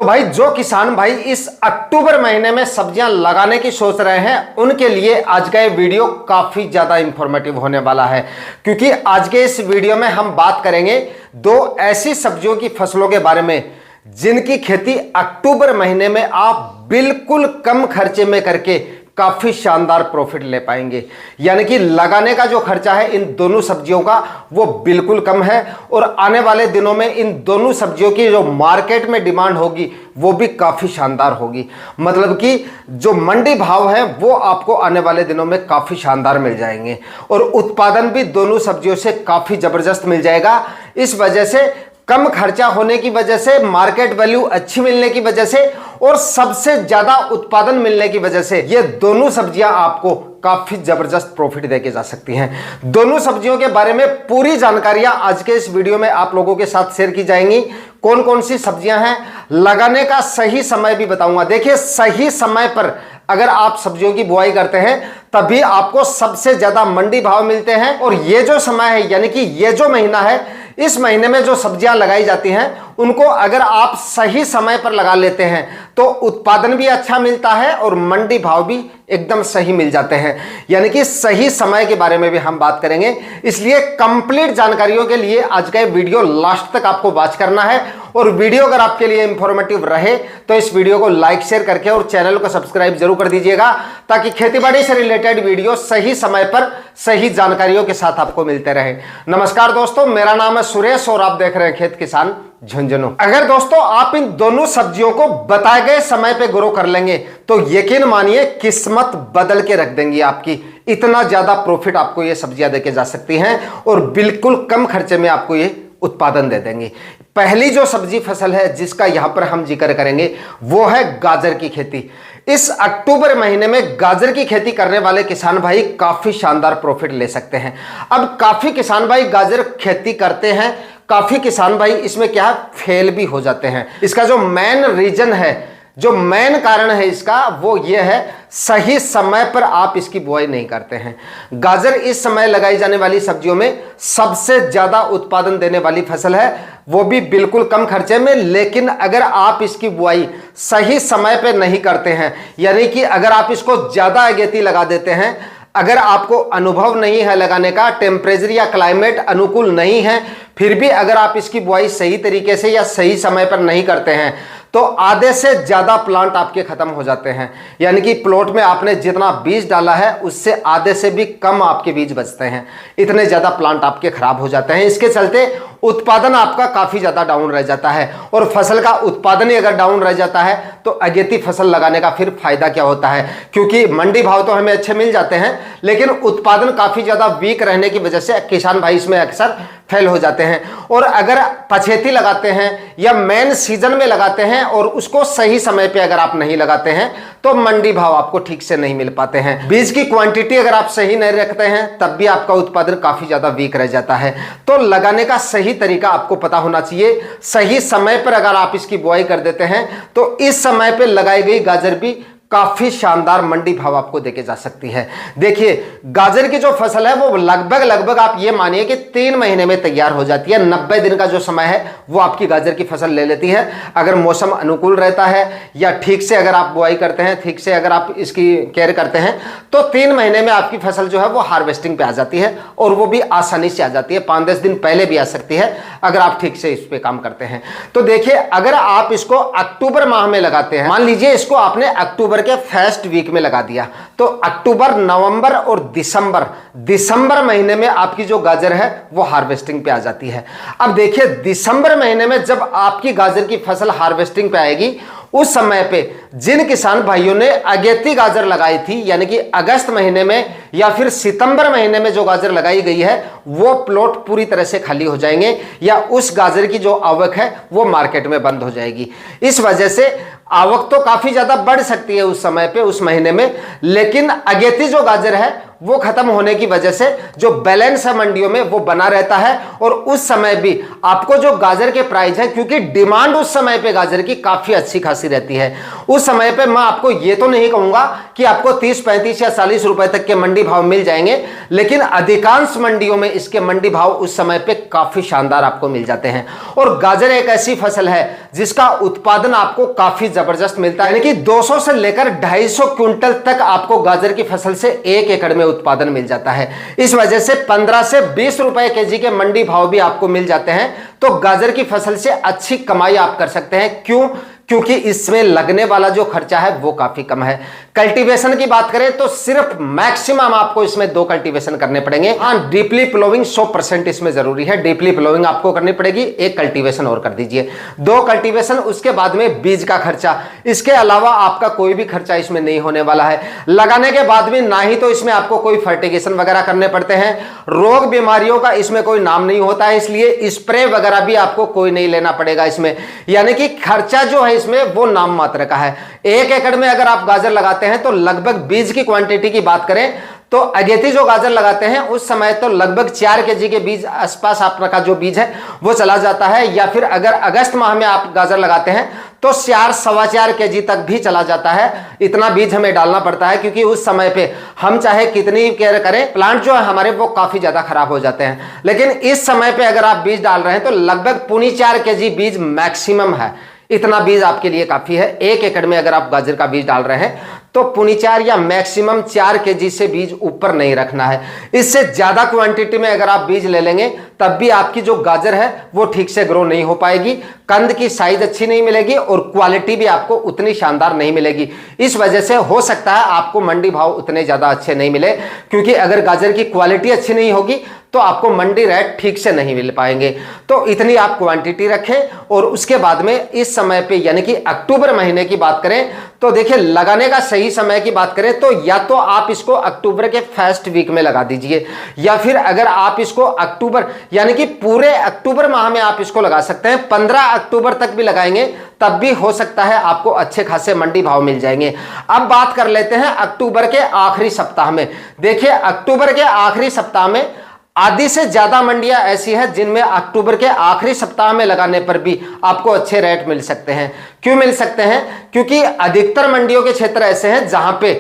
भाई जो किसान भाई इस अक्टूबर महीने में सब्जियां लगाने की सोच रहे हैं उनके लिए आज का ये वीडियो काफी ज्यादा इंफॉर्मेटिव होने वाला है, क्योंकि आज के इस वीडियो में हम बात करेंगे दो ऐसी सब्जियों की फसलों के बारे में जिनकी खेती अक्टूबर महीने में आप बिल्कुल कम खर्चे में करके काफी शानदार प्रॉफिट ले पाएंगे। यानी कि लगाने का जो खर्चा है इन दोनों सब्जियों का वो बिल्कुल कम है और आने वाले दिनों में इन दोनों सब्जियों की जो मार्केट में डिमांड होगी वो भी काफी शानदार होगी। मतलब कि जो मंडी भाव है वो आपको आने वाले दिनों में काफी शानदार मिल जाएंगे और उत्पादन भी दोनों सब्जियों से काफी जबरदस्त मिल जाएगा। इस वजह से कम खर्चा होने की वजह से, मार्केट वैल्यू अच्छी मिलने की वजह से और सबसे ज्यादा उत्पादन मिलने की वजह से ये दोनों सब्जियां आपको काफी जबरदस्त प्रॉफिट देके जा सकती हैं। दोनों सब्जियों के बारे में पूरी जानकारियां आज के इस वीडियो में आप लोगों के साथ शेयर की जाएंगी। कौन कौन सी सब्जियां हैं, लगाने का सही समय भी बताऊंगा। देखिए, सही समय पर अगर आप सब्जियों की बुआई करते हैं तभी आपको सबसे ज्यादा मंडी भाव मिलते हैं। और ये जो समय है यानी कि ये जो महीना है, इस महीने में जो सब्जियां लगाई जाती हैं उनको अगर आप सही समय पर लगा लेते हैं तो उत्पादन भी अच्छा मिलता है और मंडी भाव भी एकदम सही मिल जाते हैं। यानी कि सही समय के बारे में भी हम बात करेंगे, इसलिए कंप्लीट जानकारियों के लिए आज का ये वीडियो लास्ट तक आपको वॉच करना है। और वीडियो अगर आपके लिए इंफॉर्मेटिव रहे तो इस वीडियो को लाइक शेयर करके और चैनल को सब्सक्राइब जरूर कर दीजिएगा, ताकि खेतीबाड़ी से रिलेटेड वीडियो सही समय पर सही जानकारियों के साथ आपको मिलते रहे। नमस्कार दोस्तों, मेरा नाम है सुरेश और आप देख रहे हैं खेत किसान झुंझुनू। अगर दोस्तों आप इन दोनों सब्जियों को बताए गए समय पे ग्रो कर लेंगे तो यकीन मानिए किस्मत बदल के रख देंगी आपकी। इतना ज्यादा प्रॉफिट आपको ये सब्जियां देके जा सकती हैं और बिल्कुल कम खर्चे में आपको ये उत्पादन दे देंगी। पहली जो सब्जी फसल है जिसका यहां पर हम जिक्र करेंगे वो है गाजर की खेती। इस अक्टूबर महीने में गाजर की खेती करने वाले किसान भाई काफी शानदार प्रॉफिट ले सकते हैं। अब काफी किसान भाई गाजर खेती करते हैं, काफी किसान भाई इसमें क्या है फेल भी हो जाते हैं। इसका जो मेन रीजन है, जो मेन कारण है इसका, वो ये है सही समय पर आप इसकी बुआई नहीं करते हैं। गाजर इस समय लगाई जाने वाली सब्जियों में सबसे ज्यादा उत्पादन देने वाली फसल है, वो भी बिल्कुल कम खर्चे में। लेकिन अगर आप इसकी बुआई सही समय पर नहीं करते हैं, यानी कि अगर आप इसको ज्यादा अगेती लगा देते हैं, अगर आपको अनुभव नहीं है लगाने का, टेम्परेचर या क्लाइमेट अनुकूल नहीं है, फिर भी अगर आप इसकी बुआई सही तरीके से या सही समय पर नहीं करते हैं तो आधे से ज्यादा प्लांट आपके खत्म हो जाते हैं। यानी कि प्लॉट में आपने जितना बीज डाला है उससे आधे से भी कम आपके बीज बचते हैं। इतने ज्यादा प्लांट आपके खराब हो जाते हैं। इसके चलते उत्पादन आपका काफी ज्यादा डाउन रह जाता है और फसल का उत्पादन ही अगर डाउन रह जाता है तो अगेती फसल लगाने का फिर फायदा क्या होता है, क्योंकि मंडी भाव तो हमें अच्छे मिल जाते हैं लेकिन उत्पादन काफी ज्यादा वीक रहने की वजह से किसान भाई इसमें अक्सर फेल हो जाते हैं। और अगर पछेती लगाते हैं या मेन सीजन में लगाते हैं और उसको सही समय पे अगर आप नहीं लगाते हैं तो मंडी भाव आपको ठीक से नहीं मिल पाते हैं। बीज की क्वांटिटी अगर आप सही नहीं रखते हैं तब भी आपका उत्पादन काफी ज्यादा वीक रह जाता है। तो लगाने का सही तरीका आपको पता होना चाहिए। सही समय पर अगर आप इसकी बुआई कर देते हैं तो इस समय पर लगाई गई गाजर भी काफी शानदार मंडी भाव आपको देके जा सकती है। देखिए, गाजर की जो फसल है वो लगभग आप ये मानिए कि 3 महीने में तैयार हो जाती है। 90 दिन का जो समय है वो आपकी गाजर की फसल ले लेती है। अगर मौसम अनुकूल रहता है या ठीक से अगर आप बुआई करते हैं, ठीक से अगर आप इसकी केयर करते हैं तो 3 महीने में आपकी फसल जो है वो हार्वेस्टिंग पे आ जाती है और वो भी आसानी से आ जाती है। 5-10 दिन पहले भी आ सकती है अगर आप ठीक से इस पे काम करते हैं। तो देखिए, अगर आप इसको अक्टूबर माह में लगाते हैं, मान लीजिए इसको आपने अक्टूबर के फर्स्ट वीक में लगा दिया, तो अक्टूबर, नवंबर और दिसंबर महीने में आपकी जो गाजर है वो हार्वेस्टिंग पे आ जाती है। अब देखिए, दिसंबर महीने में जब आपकी गाजर की फसल हार्वेस्टिंग पे आएगी उस समय पे जिन किसान भाइयों ने अगेती गाजर लगाई थी, यानी कि अगस्त महीने में या फिर सितंबर महीने में जो गाजर लगाई गई है वो प्लॉट पूरी तरह से खाली हो जाएंगे या उस गाजर की जो आवक है वो मार्केट में बंद हो जाएगी। इस वजह से आवक तो काफी ज्यादा बढ़ सकती है उस समय पे, उस महीने में, लेकिन अगेती जो गाजर है वो खत्म होने की वजह से जो बैलेंस है मंडियों में वो बना रहता है। और उस समय भी आपको जो गाजर के प्राइस है, क्योंकि डिमांड उस समय पे गाजर की काफी अच्छी खासी रहती है, उस समय पे मैं आपको ये तो नहीं कहूंगा कि आपको 30, 35 या 40 रुपए तक के मंडी भाव मिल जाएंगे, लेकिन अधिकांश मंडियों में इसके मंडी भाव उस समय पे काफी शानदार आपको मिल जाते हैं। और गाजर एक ऐसी फसल है जिसका उत्पादन आपको काफी जबरदस्त मिलता है, यानी कि 200 से लेकर 250 क्विंटल तक आपको गाजर की फसल से 1 एकड़ में उत्पादन मिल जाता है। इस वजह से 15 से 20 रुपए केजी के मंडी भाव भी आपको मिल जाते हैं। तो गाजर की फसल से अच्छी कमाई आप कर सकते हैं। क्यों? क्योंकि इसमें लगने वाला जो खर्चा है वो काफी कम है। कल्टीवेशन की बात करें तो सिर्फ मैक्सिमम आपको इसमें 2 कल्टीवेशन करने पड़ेंगे। हाँ, डीपली प्लोविंग 100% इसमें जरूरी है, डीपली प्लोविंग आपको करनी पड़ेगी। 1 कल्टीवेशन और कर दीजिए, 2 कल्टीवेशन, उसके बाद में बीज का खर्चा। इसके अलावा आपका कोई भी खर्चा इसमें नहीं होने वाला है। लगाने के बाद में ना ही तो इसमें आपको कोई फर्टिगेशन वगैरह करने पड़ते हैं, रोग बीमारियों का इसमें कोई नाम नहीं होता है, इसलिए स्प्रे वगैरह भी आपको कोई नहीं लेना पड़ेगा इसमें। यानी कि खर्चा जो है इसमें वो नाम मात्र का है। 1 एकड़ में अगर आप गाजर लगाते हैं तो लगभग बीज की क्वांटिटी की बात करें तो अगेती जो गाजर लगाते हैं उस समय तो लगभग 4 केजी के बीज आसपास आपका जो बीज है वो चला जाता है। या फिर अगर अगस्त माह में आप गाजर लगाते हैं तो 4 सवा 4 केजी तक भी चला जाता है। इतना बीज हमें डालना पड़ता है क्योंकि उस समय पे हम चाहे कितनी केयर करें, प्लांट जो है हमारे वो काफी ज्यादा खराब हो जाते हैं। लेकिन इस समय पे अगर आप बीज डाल रहे हैं तो लगभग 3.25 केजी बीज मैक्सिमम है। इतना बीज आपके लिए काफी है। 1 एकड़ में अगर आप गाजर का बीज डाल रहे हैं तो 3.25 या मैक्सिमम 4 केजी से बीज ऊपर नहीं रखना है। इससे ज्यादा क्वांटिटी में अगर आप बीज ले लेंगे तब भी आपकी जो गाजर है वो ठीक से ग्रो नहीं हो पाएगी, कंद की साइज अच्छी नहीं मिलेगी और क्वालिटी भी आपको उतनी शानदार नहीं मिलेगी। इस वजह से हो सकता है आपको मंडी भाव उतने ज्यादा अच्छे नहीं मिले, क्योंकि अगर गाजर की क्वालिटी अच्छी नहीं होगी तो आपको मंडी रेट ठीक से नहीं मिल पाएंगे। तो इतनी आप क्वांटिटी रखें। और उसके बाद में इस समय पे यानी कि अक्टूबर महीने की बात करें तो देखिए, लगाने का सही समय की बात करें तो या तो आप इसको अक्टूबर के फर्स्ट वीक में लगा दीजिए, या फिर अगर आप इसको अक्टूबर यानी कि पूरे अक्टूबर माह में आप इसको लगा सकते हैं। 15 अक्टूबर तक भी लगाएंगे तब भी हो सकता है आपको अच्छे खासे मंडी भाव मिल जाएंगे। अब बात कर लेते हैं अक्टूबर के आखिरी सप्ताह में। देखिए, अक्टूबर के आखिरी सप्ताह में आधी से ज्यादा मंडियां ऐसी हैं जिनमें अक्टूबर के आखिरी सप्ताह में लगाने पर भी आपको अच्छे रेट मिल सकते हैं। क्यों मिल सकते हैं? क्योंकि अधिकतर मंडियों के क्षेत्र ऐसे हैं जहां पे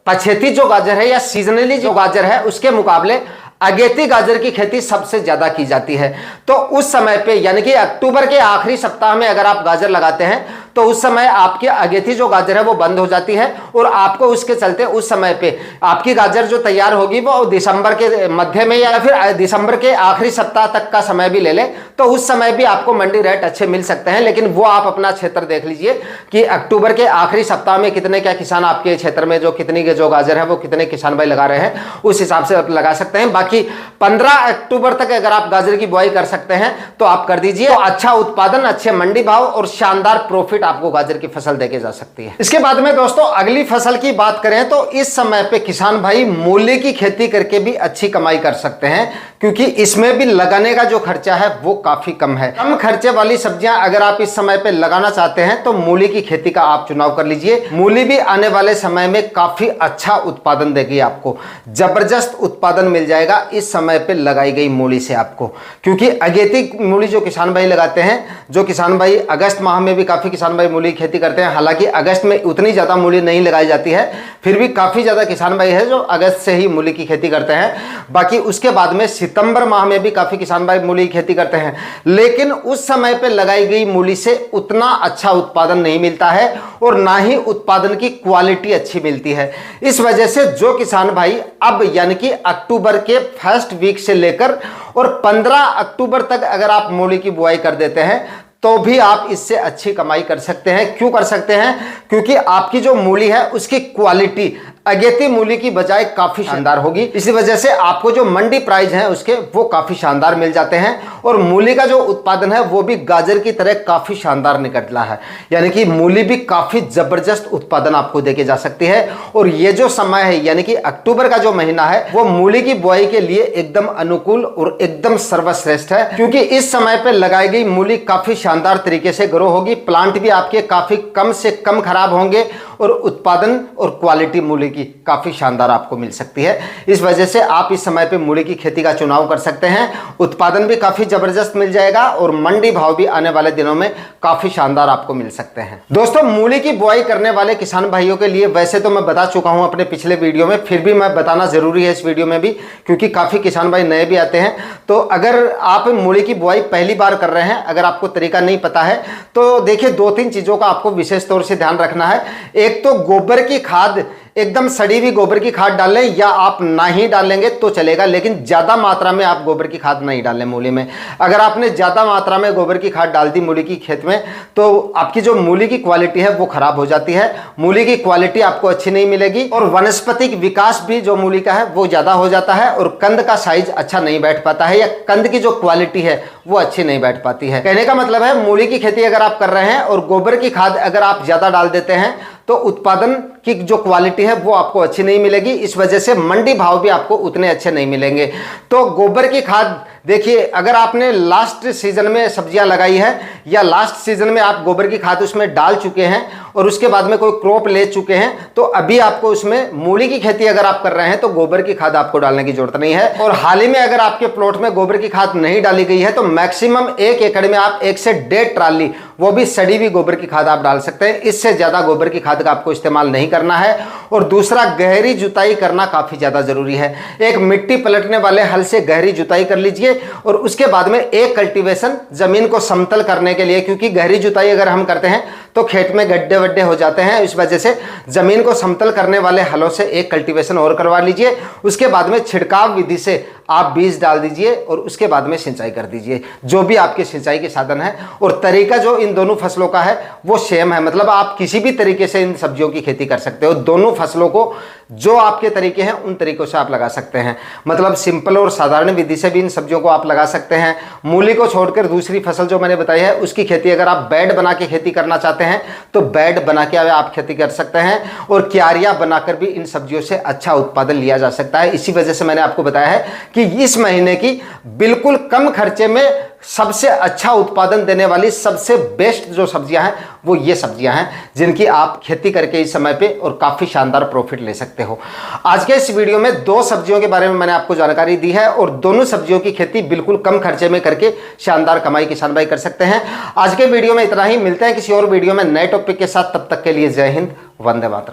पछेती जो गाजर है या सीजनली जो गाजर है उसके मुकाबले अगेती गाजर की खेती सबसे ज्यादा की जाती है। तो उस समय पे यानी कि अक्टूबर के आखिरी सप्ताह में अगर आप गाजर लगाते हैं तो उस समय आपकी अगेती जो गाजर है वो बंद हो जाती है और आपको उसके चलते उस समय पे आपकी गाजर जो तैयार होगी वो दिसंबर के मध्य में या फिर दिसंबर के आखिरी सप्ताह तक का समय भी ले ले तो उस समय भी आपको मंडी रेट अच्छे मिल सकते हैं। लेकिन वो आप अपना क्षेत्र देख लीजिए कि अक्टूबर के आखिरी सप्ताह में कितने क्या किसान आपके क्षेत्र में जो कितनी जो गाजर है वो कितने किसान भाई लगा रहे हैं, उस हिसाब से आप लगा सकते हैं। बाकी 15 अक्टूबर तक अगर आप गाजर की बुआई कर सकते हैं तो आप कर दीजिए। तो अच्छा उत्पादन, अच्छे मंडी भाव और शानदार प्रॉफिट आपको गाजर की फसल देके जा सकती है। इसके बाद में दोस्तों अगली फसल की बात करें तो इस समय पे किसान भाई मूली की खेती करके भी अच्छी कमाई कर सकते हैं, क्योंकि इसमें भी लगाने का जो खर्चा है वो काफी कम है। कम खर्चे वाली सब्जियां अगर आप इस समय पे लगाना चाहते हैं तो मूली की खेती का आप चुनाव कर लीजिए। मूली भी आने वाले समय में काफी अच्छा उत्पादन देगी, आपको जबरदस्त उत्पादन मिल जाएगा इस समय पे लगाई गई मूली से आपको। क्योंकि अगेती मूली जो किसान भाई लगाते हैं, जो किसान भाई अगस्त माह में भी काफी किसान भाई मूली की खेती करते हैं, हालांकि अगस्त में उतनी ज्यादा मूली नहीं लगाई जाती है, फिर भी काफी ज्यादा किसान भाई है जो अगस्त से ही मूली की खेती करते हैं। बाकी उसके बाद में सितंबर माह में भी काफी किसान भाई मूली की खेती करते हैं, लेकिन उस समय पे लगाई गई मूली से उतना अच्छा उत्पादन नहीं मिलता है और ना ही उत्पादन की क्वालिटी अच्छी मिलती है। इस वजह से जो किसान भाई अब यानी कि अक्टूबर के फर्स्ट वीक से लेकर और 15 अक्टूबर तक अगर आप मूली की बुआई कर देते हैं तो भी आप इससे अच्छी कमाई कर सकते हैं। क्यों कर सकते हैं? क्योंकि आपकी जो मूली है उसकी क्वालिटी अगेती मूली की बजाय काफी शानदार होगी। इसी वजह से आपको जो मंडी प्राइस है उसके वो काफी शानदार मिल जाते हैं और मूली का जो उत्पादन है वो भी गाजर की तरह काफी शानदार निकला है। यानी कि मूली भी काफी जबरदस्त उत्पादन आपको देके जा सकती है। और ये जो समय है यानी कि अक्टूबर का जो महीना है वो मूली की बुआई के लिए एकदम अनुकूल और एकदम सर्वश्रेष्ठ है, क्योंकि इस समय पे लगाई गई मूली काफी शानदार तरीके से ग्रो होगी। प्लांट भी आपके काफी कम से कम खराब होंगे और उत्पादन और क्वालिटी मूली की काफ़ी शानदार आपको मिल सकती है। इस वजह से आप इस समय पे मूली की खेती का चुनाव कर सकते हैं। उत्पादन भी काफ़ी ज़बरदस्त मिल जाएगा और मंडी भाव भी आने वाले दिनों में काफ़ी शानदार आपको मिल सकते हैं। दोस्तों, मूली की बुआई करने वाले किसान भाइयों के लिए वैसे तो मैं बता चुका हूं अपने पिछले वीडियो में, फिर भी मैं बताना ज़रूरी है इस वीडियो में भी, क्योंकि काफ़ी किसान भाई नए भी आते हैं। तो अगर आप मूली की बुआई पहली बार कर रहे हैं, अगर आपको तरीका नहीं पता है, तो देखिए 2-3 चीज़ों का आपको विशेष तौर से ध्यान रखना है। एक तो गोबर की खाद, एकदम सड़ी हुई गोबर की खाद डाल लें, या आप ना ही डालेंगे तो चलेगा, लेकिन ज़्यादा मात्रा में आप गोबर की खाद नहीं डालें मूली में। अगर आपने ज़्यादा मात्रा में गोबर की खाद डाल दी मूली की खेत में, तो आपकी जो मूली की क्वालिटी है वो खराब हो जाती है, मूली की क्वालिटी आपको अच्छी नहीं मिलेगी और वनस्पतिक विकास भी जो मूली का है वो ज़्यादा हो जाता है और कंद का साइज अच्छा नहीं बैठ पाता है, या कंद की जो क्वालिटी है वो अच्छी नहीं बैठ पाती है। कहने का मतलब है, मूली की खेती अगर आप कर रहे हैं और गोबर की खाद अगर आप ज़्यादा डाल देते हैं तो उत्पादन की जो क्वालिटी है वो आपको अच्छी नहीं मिलेगी। इस वजह से मंडी भाव भी आपको उतने अच्छे नहीं मिलेंगे। तो गोबर की खाद देखिए, अगर आपने लास्ट सीजन में सब्जियां लगाई है या लास्ट सीजन में आप गोबर की खाद उसमें डाल चुके हैं और उसके बाद में कोई क्रॉप ले चुके हैं, तो अभी आपको उसमें मूली की खेती अगर आप कर रहे हैं तो गोबर की खाद आपको डालने की जरूरत नहीं है। और हाल ही में अगर आपके प्लॉट में गोबर की खाद नहीं डाली गई है तो मैक्सिमम 1 एकड़ में आप 1 से 1.5 ट्राली, वो भी सड़ी हुई गोबर की खाद आप डाल सकते हैं। इससे ज्यादा गोबर की खाद का आपको इस्तेमाल नहीं करना है। और दूसरा, गहरी जुताई करना काफी ज्यादा जरूरी है। एक मिट्टी पलटने वाले हल से गहरी जुताई कर लीजिए और उसके बाद में एक कल्टीवेशन जमीन को समतल करने के लिए, क्योंकि गहरी जुताई अगर हम करते हैं तो खेत में गड्ढे वड्ढे हो जाते हैं, इस वजह से जमीन को समतल करने वाले हलों से एक कल्टीवेशन और करवा लीजिए। उसके बाद में छिड़काव विधि से आप बीज डाल दीजिए और उसके बाद में सिंचाई कर दीजिए, जो भी आपके सिंचाई के साधन है। और तरीका जो इन दोनों फसलों का है वो सेम है, मतलब आप किसी भी तरीके से इन सब्जियों की खेती कर सकते हो। दोनों फसलों को जो आपके तरीके हैं उन तरीकों से आप लगा सकते हैं, मतलब सिंपल और साधारण विधि से भी इन सब्जियों को आप लगा सकते हैं। मूली को छोड़कर दूसरी फसल जो मैंने बताई है उसकी खेती अगर आप बेड बना के खेती करना चाहते हैं तो बेड बना के आप खेती कर सकते हैं, और क्यारियां बनाकर भी इन सब्जियों से अच्छा उत्पादन लिया जा सकता है। इसी वजह से मैंने आपको बताया है कि इस महीने की बिल्कुल कम खर्चे में सबसे अच्छा उत्पादन देने वाली सबसे बेस्ट जो सब्जियां हैं वो ये सब्जियां हैं, जिनकी आप खेती करके इस समय पे और काफ़ी शानदार प्रॉफिट ले सकते हो। आज के इस वीडियो में 2 सब्जियों के बारे में मैंने आपको जानकारी दी है और दोनों सब्जियों की खेती बिल्कुल कम खर्चे में करके शानदार कमाई किसान भाई कर सकते हैं। आज के वीडियो में इतना ही, मिलते हैं किसी और वीडियो में नए टॉपिक के साथ। तब तक के लिए जय हिंद, वंदे मातरम।